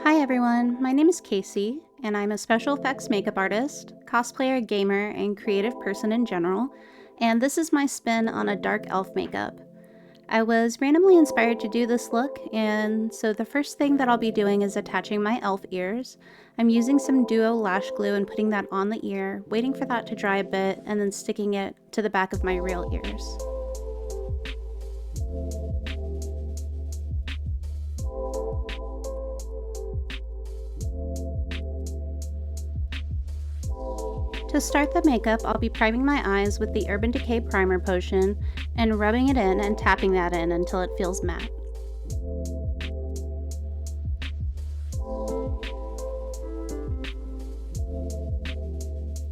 Hi everyone, my name is Ksea, and I'm a special effects makeup artist, cosplayer, gamer, and creative person in general, and this is my spin on a dark elf makeup. I was randomly inspired to do this look, and so the first thing that I'll be doing is attaching my elf ears. I'm using some duo lash glue and putting that on the ear, waiting for that to dry a bit, and then sticking it to the back of my real ears. To start the makeup, I'll be priming my eyes with the Urban Decay Primer Potion and rubbing it in and tapping that in until it feels matte.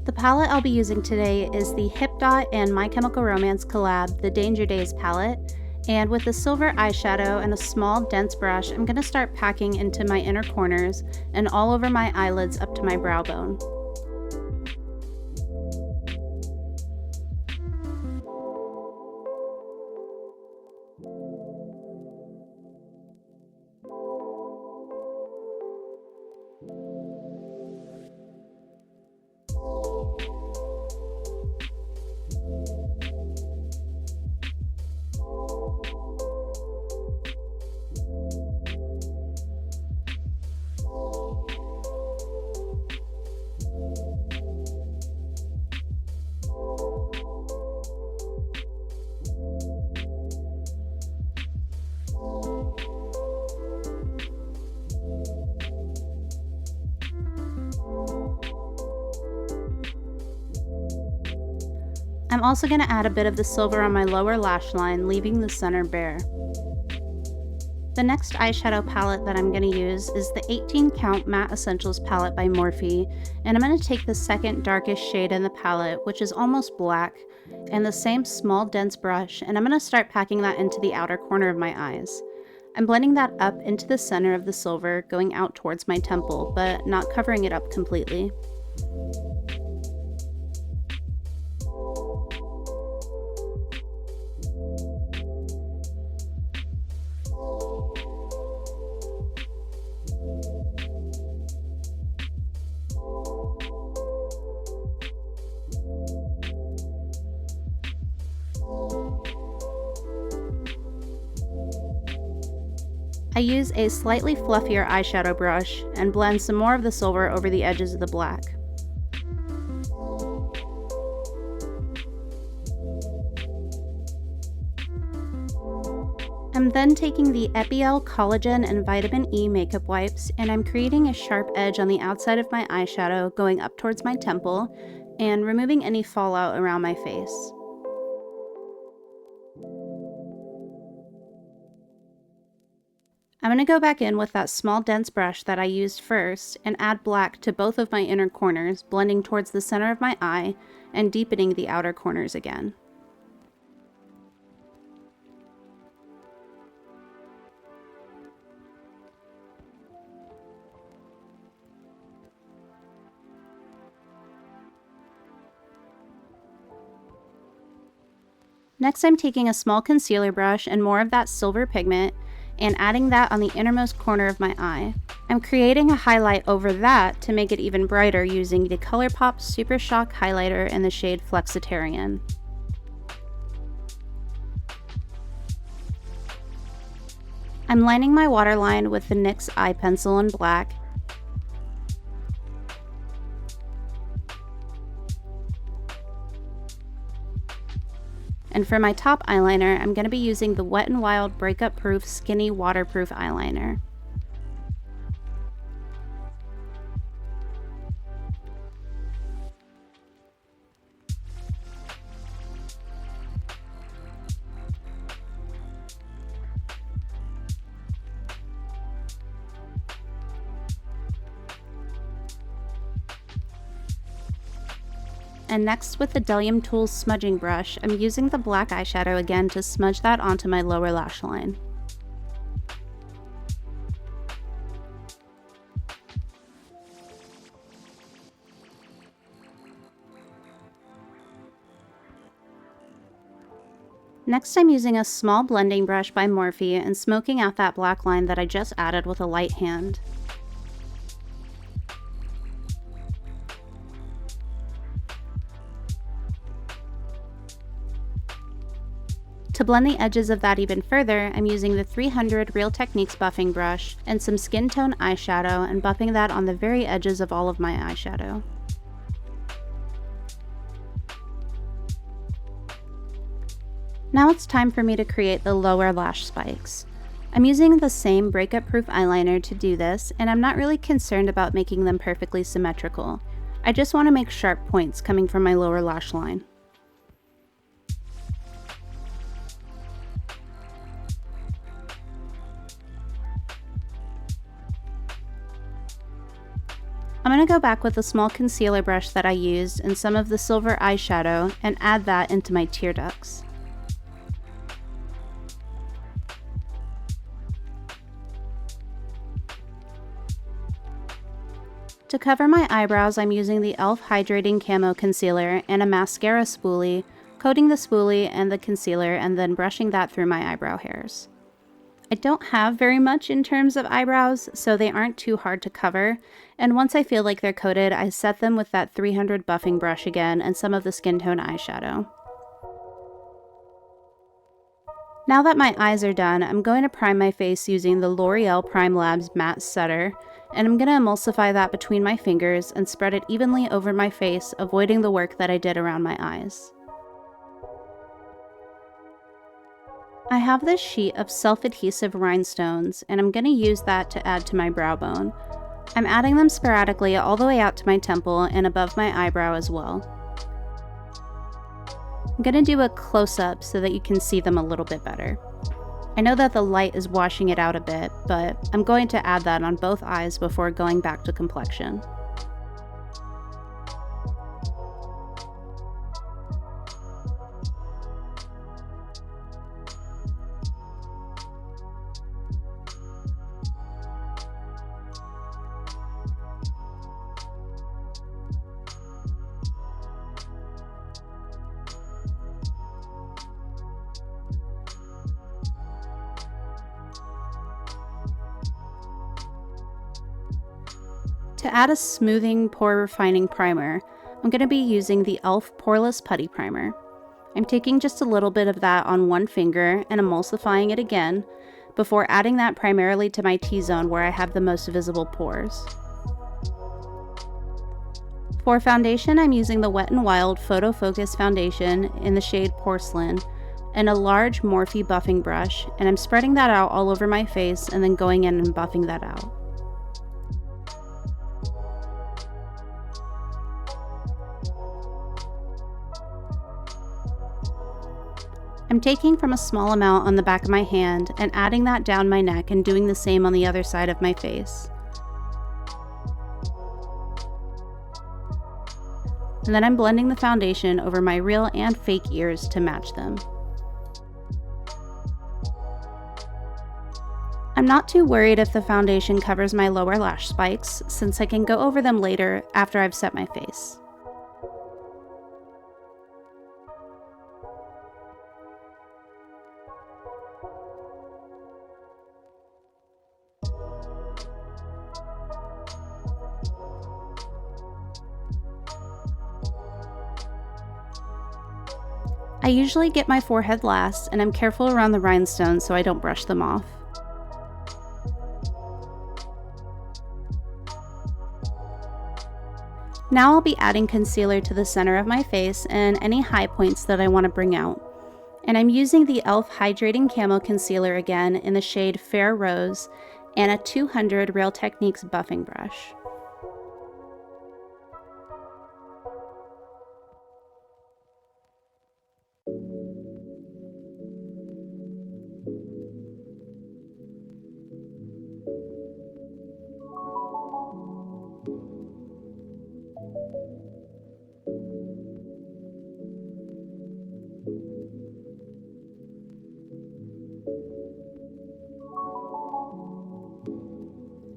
The palette I'll be using today is the Hipdot and My Chemical Romance collab, the Danger Days palette, and with a silver eyeshadow and a small dense brush, I'm going to start packing into my inner corners and all over my eyelids up to my brow bone. I'm also going to add a bit of the silver on my lower lash line, leaving the center bare. The next eyeshadow palette that I'm going to use is the 18 Count Matte Essentials palette by Morphe, and I'm going to take the second darkest shade in the palette, which is almost black, and the same small dense brush, and I'm going to start packing that into the outer corner of my eyes. I'm blending that up into the center of the silver, going out towards my temple, but not covering it up completely. I use a slightly fluffier eyeshadow brush and blend some more of the silver over the edges of the black. I'm then taking the Epiel Collagen and Vitamin E makeup wipes, and I'm creating a sharp edge on the outside of my eyeshadow going up towards my temple and removing any fallout around my face. I'm going to go back in with that small dense brush that I used first and add black to both of my inner corners, blending towards the center of my eye and deepening the outer corners again. Next, I'm taking a small concealer brush and more of that silver pigment and adding that on the innermost corner of my eye. I'm creating a highlight over that to make it even brighter using the Colourpop Super Shock highlighter in the shade Flexitarian. I'm lining my waterline with the NYX eye pencil in black. And for my top eyeliner, I'm going to be using the Wet n Wild Breakup Proof Skinny Waterproof Eyeliner. And next, with the Delium Tools smudging brush, I'm using the black eyeshadow again to smudge that onto my lower lash line. Next, I'm using a small blending brush by Morphe and smoking out that black line that I just added with a light hand. To blend the edges of that even further, I'm using the 300 Real Techniques buffing brush and some skin tone eyeshadow and buffing that on the very edges of all of my eyeshadow. Now it's time for me to create the lower lash spikes. I'm using the same Breakup proof eyeliner to do this, and I'm not really concerned about making them perfectly symmetrical. I just want to make sharp points coming from my lower lash line. I'm going to go back with a small concealer brush that I used and some of the silver eyeshadow and add that into my tear ducts. To cover my eyebrows, I'm using the e.l.f. Hydrating Camo Concealer and a mascara spoolie, coating the spoolie and the concealer and then brushing that through my eyebrow hairs. I don't have very much in terms of eyebrows, so they aren't too hard to cover, and once I feel like they're coated, I set them with that 300 buffing brush again and some of the skin tone eyeshadow. Now that my eyes are done, I'm going to prime my face using the L'Oreal Prime Labs Matte Setter, and I'm going to emulsify that between my fingers and spread it evenly over my face, avoiding the work that I did around my eyes. I have this sheet of self-adhesive rhinestones, and I'm going to use that to add to my brow bone. I'm adding them sporadically all the way out to my temple and above my eyebrow as well. I'm going to do a close-up so that you can see them a little bit better. I know that the light is washing it out a bit, but I'm going to add that on both eyes before going back to complexion. To add a smoothing, pore refining primer, I'm going to be using the e.l.f. Poreless Putty Primer. I'm taking just a little bit of that on one finger and emulsifying it again before adding that primarily to my T-zone where I have the most visible pores. For foundation, I'm using the Wet n Wild Photofocus foundation in the shade Porcelain and a large Morphe buffing brush, and I'm spreading that out all over my face and then going in and buffing that out. I'm taking from a small amount on the back of my hand and adding that down my neck and doing the same on the other side of my face. And then I'm blending the foundation over my real and fake ears to match them. I'm not too worried if the foundation covers my lower lash spikes, since I can go over them later after I've set my face. I usually get my forehead last, and I'm careful around the rhinestones so I don't brush them off. Now I'll be adding concealer to the center of my face and any high points that I want to bring out. And I'm using the e.l.f. Hydrating Camo Concealer again in the shade Fair Rose and a 200 Real Techniques buffing brush.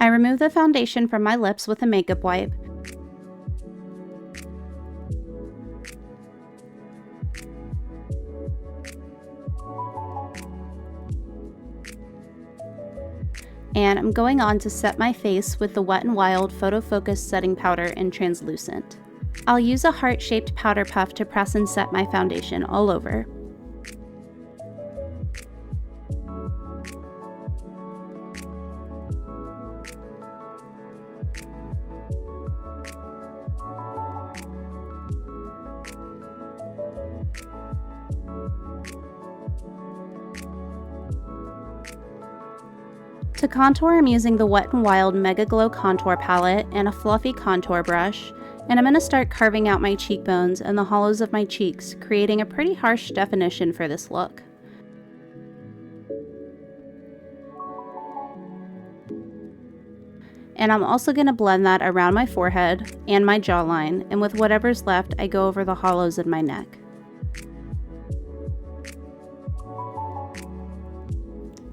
I remove the foundation from my lips with a makeup wipe. And I'm going on to set my face with the Wet n Wild Photofocus setting powder in Translucent. I'll use a heart-shaped powder puff to press and set my foundation all over. To contour, I'm using the Wet n Wild Megaglo contour palette and a fluffy contour brush, and I'm going to start carving out my cheekbones and the hollows of my cheeks, creating a pretty harsh definition for this look. And I'm also going to blend that around my forehead and my jawline, and with whatever's left, I go over the hollows in my neck.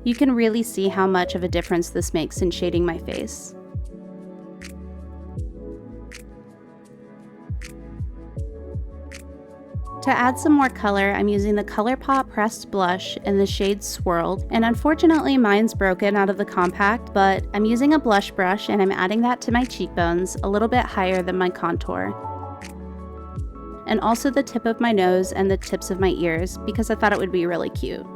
You can really see how much of a difference this makes in shading my face. To add some more color, I'm using the Colourpop Pressed Blush in the shade Swirled, and unfortunately mine's broken out of the compact, but I'm using a blush brush and I'm adding that to my cheekbones a little bit higher than my contour. And also the tip of my nose and the tips of my ears because I thought it would be really cute.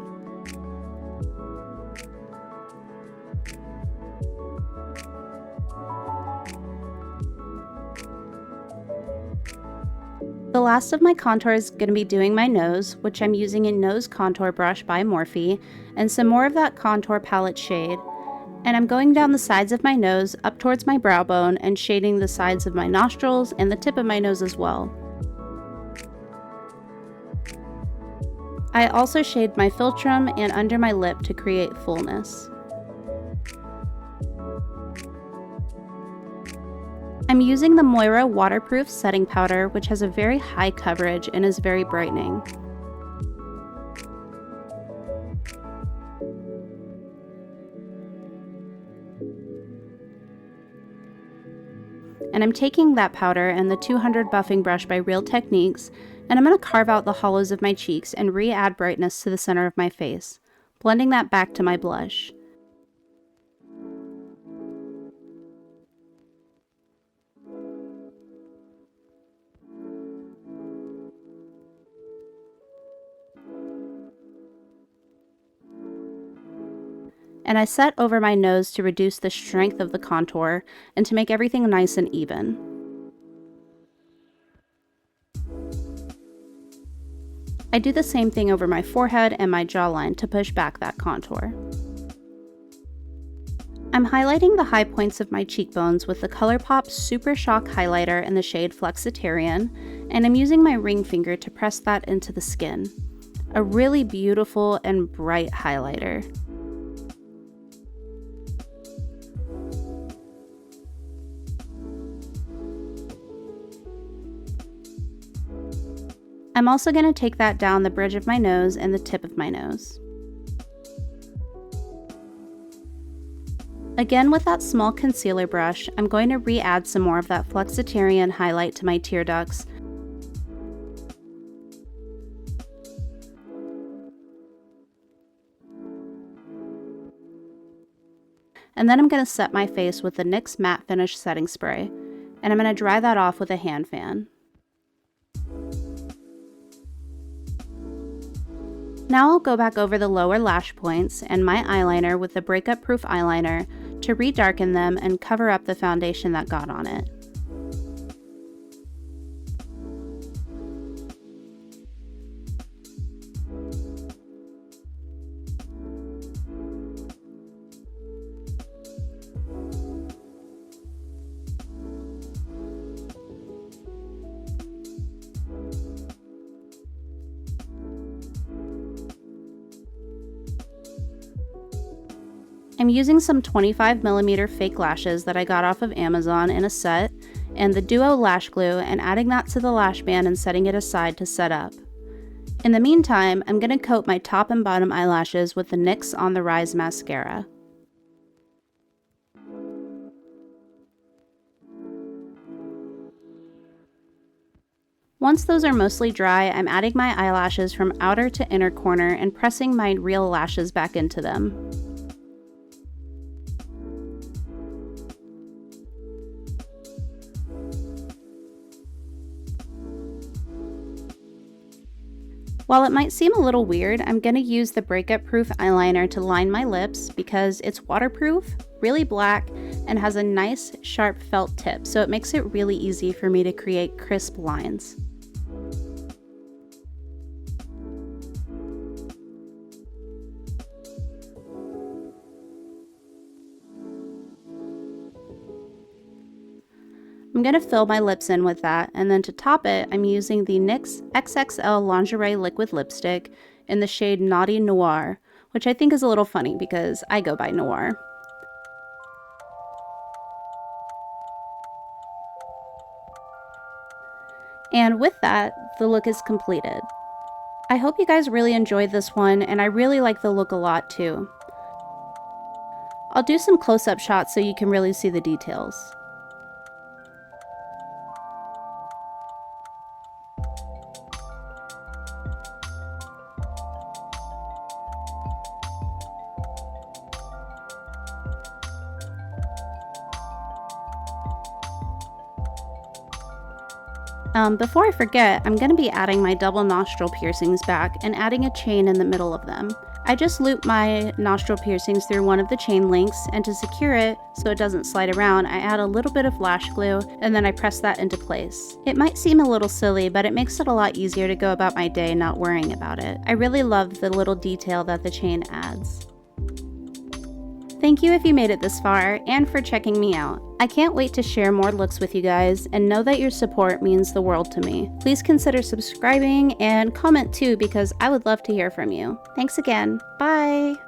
The last of my contour is going to be doing my nose, which I'm using a nose contour brush by Morphe, and some more of that contour palette shade. And I'm going down the sides of my nose up towards my brow bone and shading the sides of my nostrils and the tip of my nose as well. I also shade my philtrum and under my lip to create fullness. I'm using the Moira waterproof setting powder, which has a very high coverage and is very brightening. And I'm taking that powder and the 200 buffing brush by Real Techniques, and I'm going to carve out the hollows of my cheeks and re-add brightness to the center of my face, blending that back to my blush. And I set over my nose to reduce the strength of the contour and to make everything nice and even. I do the same thing over my forehead and my jawline to push back that contour. I'm highlighting the high points of my cheekbones with the Colourpop Super Shock highlighter in the shade Flexitarian, and I'm using my ring finger to press that into the skin. A really beautiful and bright highlighter. I'm also going to take that down the bridge of my nose and the tip of my nose. Again, with that small concealer brush, I'm going to re-add some more of that Flexitarian highlight to my tear ducts. And then I'm going to set my face with the NYX Matte Finish Setting Spray, and I'm going to dry that off with a hand fan. Now I'll go back over the lower lash points and my eyeliner with the Breakup Proof Eyeliner to re-darken them and cover up the foundation that got on it. I'm using some 25mm fake lashes that I got off of Amazon in a set, and the Duo lash glue, and adding that to the lash band and setting it aside to set up. In the meantime, I'm going to coat my top and bottom eyelashes with the NYX On The Rise mascara. Once those are mostly dry, I'm adding my eyelashes from outer to inner corner and pressing my real lashes back into them. While it might seem a little weird, I'm going to use the Breakup Proof eyeliner to line my lips because it's waterproof, really black, and has a nice sharp felt tip, so it makes it really easy for me to create crisp lines. I'm going to fill my lips in with that, and then to top it, I'm using the NYX XXL Lingerie Liquid Lipstick in the shade Naughty Noir, which I think is a little funny because I go by Noir. And with that, the look is completed. I hope you guys really enjoyed this one, and I really like the look a lot too. I'll do some close-up shots so you can really see the details. Before I forget, I'm going to be adding my double nostril piercings back and adding a chain in the middle of them. I just loop my nostril piercings through one of the chain links, and to secure it so it doesn't slide around, I add a little bit of lash glue and then I press that into place. It might seem a little silly, but it makes it a lot easier to go about my day not worrying about it. I really love the little detail that the chain adds. Thank you if you made it this far, and for checking me out. I can't wait to share more looks with you guys, and know that your support means the world to me. Please consider subscribing and comment too, because I would love to hear from you. Thanks again. Bye!